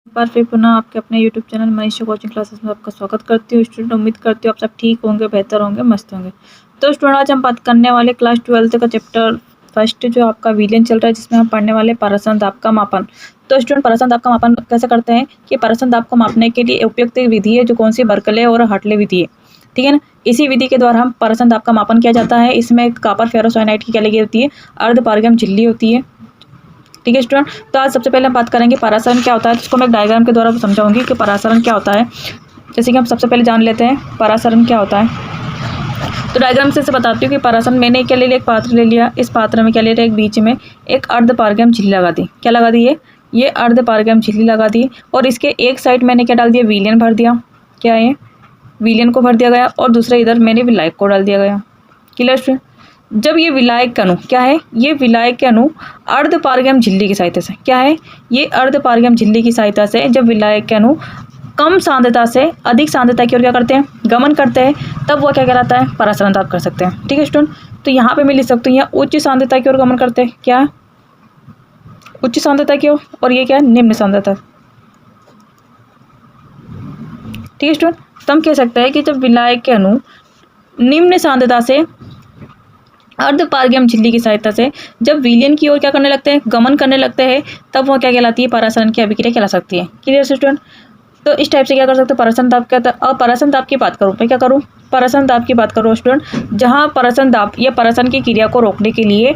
एक बार फिर पुनः आपके अपने YouTube channel Manisha coaching classes में आपका स्वागत करती हूँ। स्टूडेंट, उम्मीद करती हूँ आप सब ठीक होंगे, बेहतर होंगे, मस्त होंगे। तो स्टूडेंट, आज हम बात करने वाले क्लास 12 का चैप्टर फर्स्ट जो आपका विलियन चल रहा है, जिसमें हम पढ़ने वाले पारसन दाब का मापन। तो स्टूडेंट, पारसन दाब का मापन कैसे करते हैं कि पारसन दाब को मापने के लिए उपयुक्त विधि है जो कौन सी, बर्कले और हार्टले विधि है। ठीक है ना। इसी विधि के द्वारा हम पारसन दाब का मापन किया जाता है। इसमें कॉपर फेरोसाइनाइड की क्या लगी होती है, अर्ध पारगम्य झिल्ली होती है। ठीक है स्टूडेंट, तो आज सबसे पहले हम बात करेंगे परासरण क्या होता है। इसको मैं डायग्राम के द्वारा समझाऊंगी कि परासरण क्या होता है। जैसे कि हम सबसे पहले जान लेते हैं परासरण क्या होता है। तो डायग्राम से बताती हूँ कि परासरण मैंने क्या ले लिया, एक पात्र ले लिया। इस पात्र में क्या ले लिया, एक बीच में एक अर्ध पारगम्य झिल्ली लगा दी। क्या लगा दी, ये अर्ध पारगम्य झिल्ली लगा दी। और इसके एक साइड मैंने क्या डाल दिया, विलियन भर दिया। क्या है, विलियन को भर दिया गया। और दूसरा इधर मैंने विलायक को डाल दिया गया। Clear student. जब ये विलायक के अणु क्या है, ये विलायक के अणु अर्ध पारगम्य झिल्ली की सहायता से क्या है, ये अर्ध पारगम्य झिल्ली की सहायता से जब विलायक के अणु कम सांद्रता से अधिक सांद्रता की ओर क्या करते हैं, गमन करते हैं, तब वो क्या कहलाता है, परासरण दाब कर सकते हैं। ठीक है स्टूडेंट, तो यहाँ पे मैं लिख सकती हूँ, यहाँ उच्च सांद्रता की ओर गमन करते हैं, क्या उच्च सांद्रता की ओर, और ये क्या है, निम्न सांद्रता। ठीक है स्टूडेंट, तो हम कह सकते हैं कि जब विलायक के अणु निम्न सांद्रता से अर्ध पारगम्य झिल्ली की सहायता से जब विलियन की ओर क्या करने लगते हैं, गमन करने लगते हैं, तब वह क्या कहलाती है, परासरण की अभिक्रिया कहला सकती है। Clear student. तो इस टाइप से क्या कर सकते हैं, परासरण दाब क्या था। अब परासरण दाब की बात करूँ, मैं क्या करूँ, परासरण दाब की बात करूँ स्टूडेंट, जहाँ परासरण दाब या परासरण की क्रिया को रोकने के लिए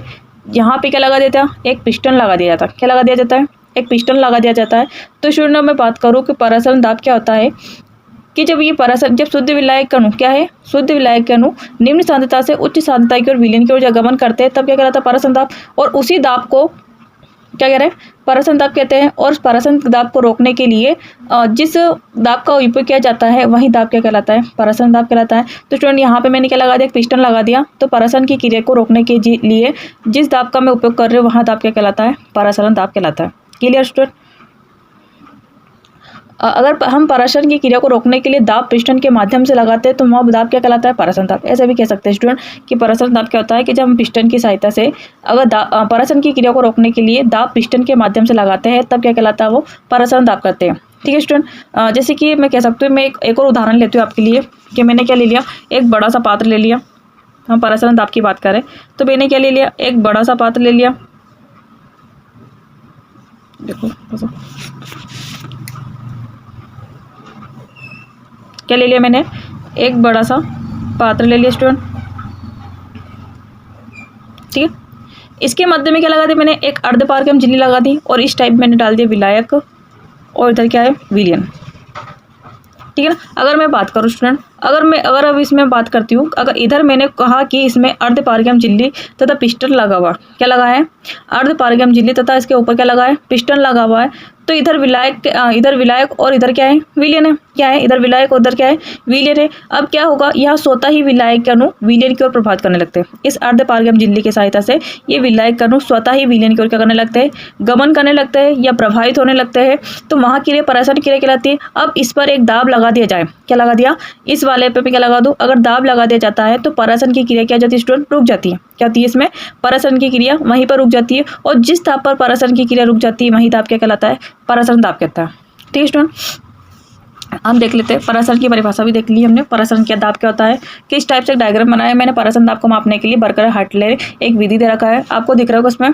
यहाँ पे क्या लगा देता है, एक पिस्टन लगा दिया जाता है। क्या लगा दिया जाता है, एक पिस्टन लगा दिया जाता है। तो स्टूडेंट, मैं बात करूँ कि परासरण दाब क्या होता है कि जब ये परासरण, जब शुद्ध विलायक के अणु क्या है, शुद्ध विलायक के अणु निम्न सांद्रता से उच्च सांद्रता की ओर विलियन की ओर गमन करते हैं, तब क्या कहलाता है, परासरण दाब। और उसी दाब को क्या कह रहे हैं, परासरण दाब कहते हैं। और परासरण दाब को रोकने के लिए जिस दाब का उपयोग किया जाता है वही दाब क्या कहलाता है, परासरण दाब कहलाता है। तो स्टूडेंट, यहाँ पे मैंने क्या लगा दिया, एक पिस्टन लगा दिया। तो परासरण की क्रिया को रोकने के लिए जिस दाब का मैं उपयोग कर रही हूँ वहाँ दाब क्या कहलाता है, परासरण दाब कहलाता है। Clear student. अगर हम परासरण की क्रिया को रोकने के लिए दाब पिस्टन के माध्यम से लगाते हैं तो वह दाब क्या कहलाता है, परासरण दाब। ऐसा भी कह सकते हैं स्टूडेंट कि परासरण दाब क्या होता है कि जब हम पिस्टन की सहायता से अगर परासरण की क्रिया को रोकने के लिए दाब पिस्टन के माध्यम से लगाते हैं, तब क्या कहलाता है, वो परासरण दाब करते हैं। ठीक है स्टूडेंट। जैसे कि मैं कह सकती हूँ, मैं एक और उदाहरण लेती हूँ आपके लिए कि मैंने क्या ले लिया, एक बड़ा सा पात्र ले लिया। हम परासरण दाब की बात करें तो मैंने क्या ले लिया, एक बड़ा सा पात्र ले लिया। देखो क्या ले लिया, मैंने एक बड़ा सा पात्र ले लिया स्टूडेंट। ठीक है, इसके मध्य में क्या लगा दिया, मैंने एक अर्ध पारगम्य झिल्ली लगा दी। और इस टाइप मैंने डाल दिया विलायक, और इधर क्या है, विलियन। ठीक है ना। अगर मैं बात करूँ स्टूडेंट, अगर अब इसमें बात करती हूँ, अगर इधर मैंने कहा कि इसमें अर्ध पारगम्य झिल्ली तथा पिस्टन लगा हुआ, क्या लगा है, अर्ध पारगम्य झिल्ली तथा इसके ऊपर क्या लगा है, पिस्टन लगा हुआ है। तो इधर विलायक और इधर क्या है, विलियन है। क्या है, इधर विलायक और उधर क्या है, विलियन है। अब क्या होगा, यह स्वतः ही विलायक के अणु विलियन की ओर प्रभावित करने लगते हैं। इस अर्ध पारगम्य झिल्ली की सहायता से ये विलायक के अणु स्वतः ही विलियन की ओर क्या करने लगते हैं, गमन करने लगते हैं या प्रभावित होने लगते हैं। तो वहाँ की क्रिया परासरण क्रिया कहलाती है। अब इस पर एक दाब लगा दिया जाए, क्या लगा दिया, इस वाले पे क्या लगा दूं, अगर दाब लगा दिया जाता है तो परासरण की क्रिया क्या जाती है स्टूडेंट, रुक जाती है। क्या होती है, इसमें परासरण की क्रिया वहीं पर रुक जाती है। और जिस दाब पर परासरण की क्रिया रुक जाती है वही दाब क्या कहलाता है, परासरण दाब कहता है। ठीक है स्टूडेंट, हम देख लेते हैं परासरण की परिभाषा भी देख ली हमने। परासरण क्या दाब क्या होता है, किस टाइप से डायग्राम बनाया मैंने परासरण दाब को मापने के लिए। बर्कले हार्टले एक विधि दे रखा है, आपको दिख रहा होगा उसमें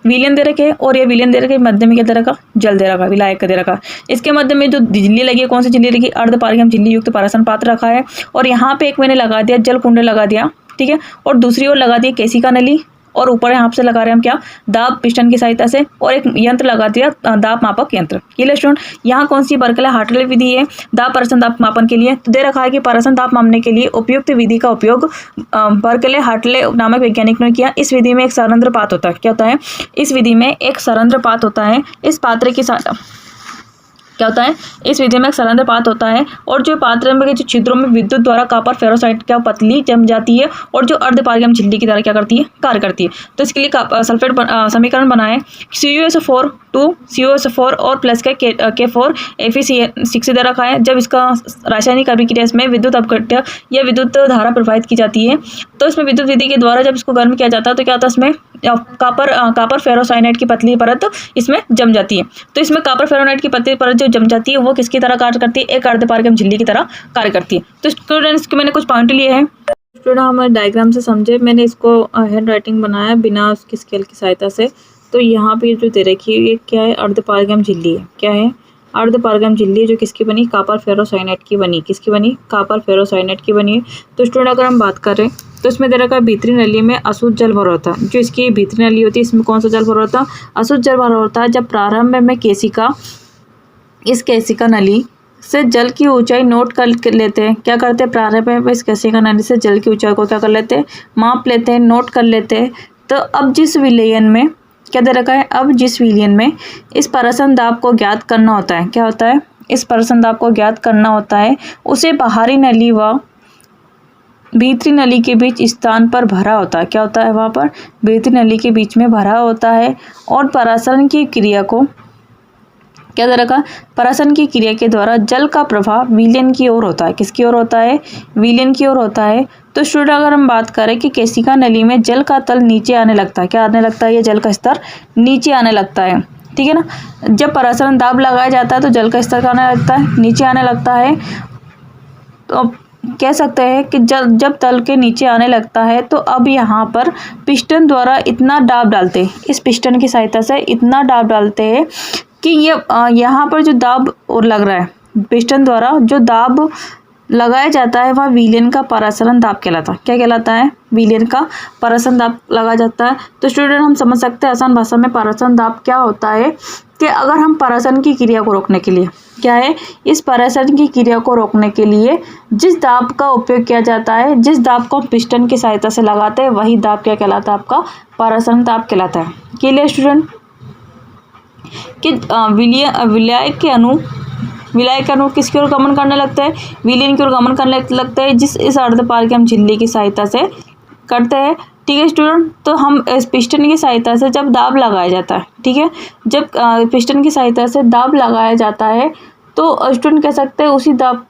विलियन दे रखे और ये विलियन दे रखे, मध्य में क्या दे रखा, जल दे रखा, विलायक का दे रखा। इसके मध्य में जो झिल्ली लगी है, कौन सी झिल्ली लगी, अर्ध पारगम्य झिल्ली युक्त परासरण पात्र रखा है। और यहाँ पे एक मैंने लगा दिया जल कुंड लगा दिया। ठीक है, और दूसरी ओर लगा दिया केशिका नली, और ऊपर यहाँ से लगा रहे हैं हम क्या, दाब पिस्टन की सहायता से, और एक यंत्र लगा दिया, दाब मापक यंत्र। Clear student. यहाँ कौन सी, बर्कले हार्टले विधि है दाब परासरण दाब मापन के लिए। तो दे रखा है कि परासरण दाब मापने के लिए उपयुक्त विधि का उपयोग बर्कले हार्टले नामक वैज्ञानिक ने किया। इस विधि में एक सरंध्र पात होता है। क्या होता है, इस विधि में एक सरंध्र पात होता है। इस पात्र की क्या होता है, इस विधि में एक सलंध्रपात होता है और जो पात्र के जो छिद्रों में विद्युत द्वारा कॉपर फेरोसाइट क्या पतली जम जाती है और जो अर्धपारगम्य झिल्ली की तरह क्या करती है, कार्य करती है। तो इसके लिए सल्फेट समीकरण बनाए, CuSO4 2 CuSO4 और प्लस का K4 Fe6 दे रखा है। जब इसका रासायनिक अभिक्रिया इसमें विद्युत अपघट्य या विद्युत धारा प्रवाहित की जाती है, तो इसमें विद्युत विधि के द्वारा जब इसको गर्म किया जाता है तो क्या होता है, इसमें कॉपर फेरोसाइनाइड की पतली परत इसमें जम जाती है। तो इसमें कॉपर फेरोसाइनाइड की पतली परत जो जम जाती है वो किसकी तरह कार्य करती है, एक अर्धपारगम्य झिल्ली की तरह कार्य करती है। तो स्टूडेंट्स के मैंने कुछ पॉइंट लिए हैं, स्टूडेंट हमें डायग्राम से समझे। मैंने इसको हैंड राइटिंग बनाया बिना उसकी स्केल की सहायता से। तो यहाँ पे जो दे रखी है ये क्या है, अर्धपारगम्य झिल्ली है। क्या है, अर्धपारगम्य झिल्ली जो किसकी बनी, कॉपर फेरोसाइनाइड की बनी। किसकी बनी, कॉपर फेरोसाइनाइड की बनी है। तो स्टूडेंट अगर हम बात करें तो इसमें दे रखा है भीतरी नली में अशुद्ध जल भरा होता है। जो इसकी भीतरी नली होती है इसमें कौन सा जल भरा होता है, अशुद्ध जल भरा होता है। जब प्रारंभ में केशिका इस केशिका नली से जल की ऊंचाई नोट कर लेते हैं। क्या करते हैं, प्रारंभ में इस केशिका नली से जल की ऊंचाई को क्या कर लेते हैं, माप लेते हैं, नोट कर लेते हैं। तो अब जिस विलयन में क्या दे रखा है, अब जिस विलयन में इस परासन दाब को ज्ञात करना होता है, क्या होता है, इस परासन दाब को ज्ञात करना होता है, उसे बाहरी नली व भीतरी नली के बीच स्थान पर भरा होता है। क्या होता है, वहाँ पर भीतरी नली के बीच में भरा होता है। और परासन की क्रिया को क्या दे रखा, परासन की क्रिया के द्वारा जल का प्रवाह विलयन की ओर होता है। किसकी ओर होता है, विलयन की ओर होता है। तो स्टूडेंट अगर हम बात करें कि केशिका नली में जल का तल नीचे आने लगता है, क्या आने लगता है, ये जल का स्तर नीचे आने लगता है। ठीक है ना, जब परासन दाब लगाया जाता है तो जल का स्तर क्या आने लगता है, नीचे आने लगता है। तो कह सकते हैं कि जब तल के नीचे आने लगता है तो अब यहाँ पर पिस्टन द्वारा इतना दाब डालते हैं, इस पिस्टन की सहायता से इतना दाब डालते हैं कि ये यहाँ पर जो दाब और लग रहा है, पिस्टन द्वारा जो दाब लगाया जाता है वह विलयन का परासरण दाब कहलाता है। क्या कहलाता है, विलयन का परासरण दाब लगाया जाता है। तो स्टूडेंट हम समझ सकते हैं आसान भाषा में परासरण दाब क्या होता है कि अगर हम परासरण की क्रिया को रोकने के लिए, क्या है, इस परासरण की क्रिया को रोकने के लिए जिस दाब का उपयोग किया जाता है, जिस दाब को हम पिस्टन की सहायता से लगाते हैं वही दाब क्या कहलाता है, आपका परासरण दाब कहलाता है। क्लियर स्टूडेंट, कि विलायक के अणु किसकी ओर गमन करने लगता है, विलयन की ओर गमन करने लगता है, जिस इस अर्धपारगम्य झिल्ली की सहायता से करते हैं। ठीक है स्टूडेंट, तो हम इस पिस्टन की सहायता से जब दाब लगाया जाता है, ठीक है, जब पिस्टन की सहायता से दाब लगाया जाता है तो स्टूडेंट कह सकते हैं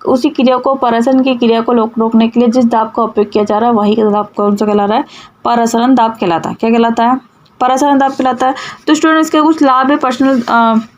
उसी क्रिया को, परासरण की क्रिया को रोकने के लिए जिस दाब का उपयोग किया जा रहा है वही दाब कौन सा कहला रहा है, परासरण दाब कहलाता है। क्या कहलाता है, परासरण दाब कहलाता है। तो स्टूडेंट इसके कुछ लाभ है, पर्सनल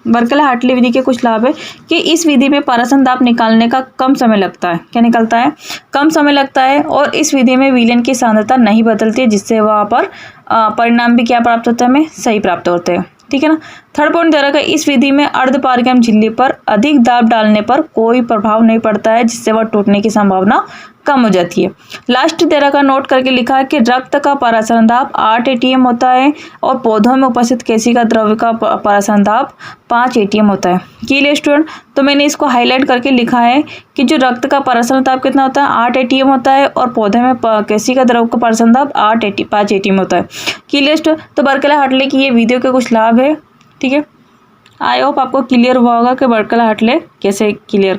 बर्कले हार्टले विधि के कुछ लाभ है कि इस विधि में परासरण दाब निकालने का कम समय लगता है। क्या निकलता है, कम समय लगता है। और इस विधि में विलयन की सांद्रता नहीं बदलती है, जिससे वहाँ पर परिणाम भी क्या प्राप्त होता है, हमें सही प्राप्त होते हैं। ठीक है ना। थर्ड पॉइंट दे रखा है, इस विधि में अर्धपारगम्य झिल्ली पर अधिक दाब डालने पर कोई प्रभाव नहीं पड़ता है, जिससे वह टूटने की संभावना कम हो जाती है। लास्ट दे रखा नोट करके लिखा है कि रक्त का परासरण दाब 8 ATM होता है और पौधों में उपस्थित केशिका द्रव्य का परासरण दाब 5 ATM होता है। क्लियर स्टूडेंट, तो मैंने इसको हाईलाइट करके लिखा है कि जो रक्त का परासरण दाब कितना होता है, 8 ATM होता है और पौधे में केशिका द्रव्य का परासरण दाब 5 ATM होता है। क्लियर स्टूडेंट, तो बर्कले हार्टले की ये वीडियो के कुछ लाभ है। ठीक है, आई होप आपको क्लियर हुआ होगा कि बर्कले हार्टले कैसे क्लियर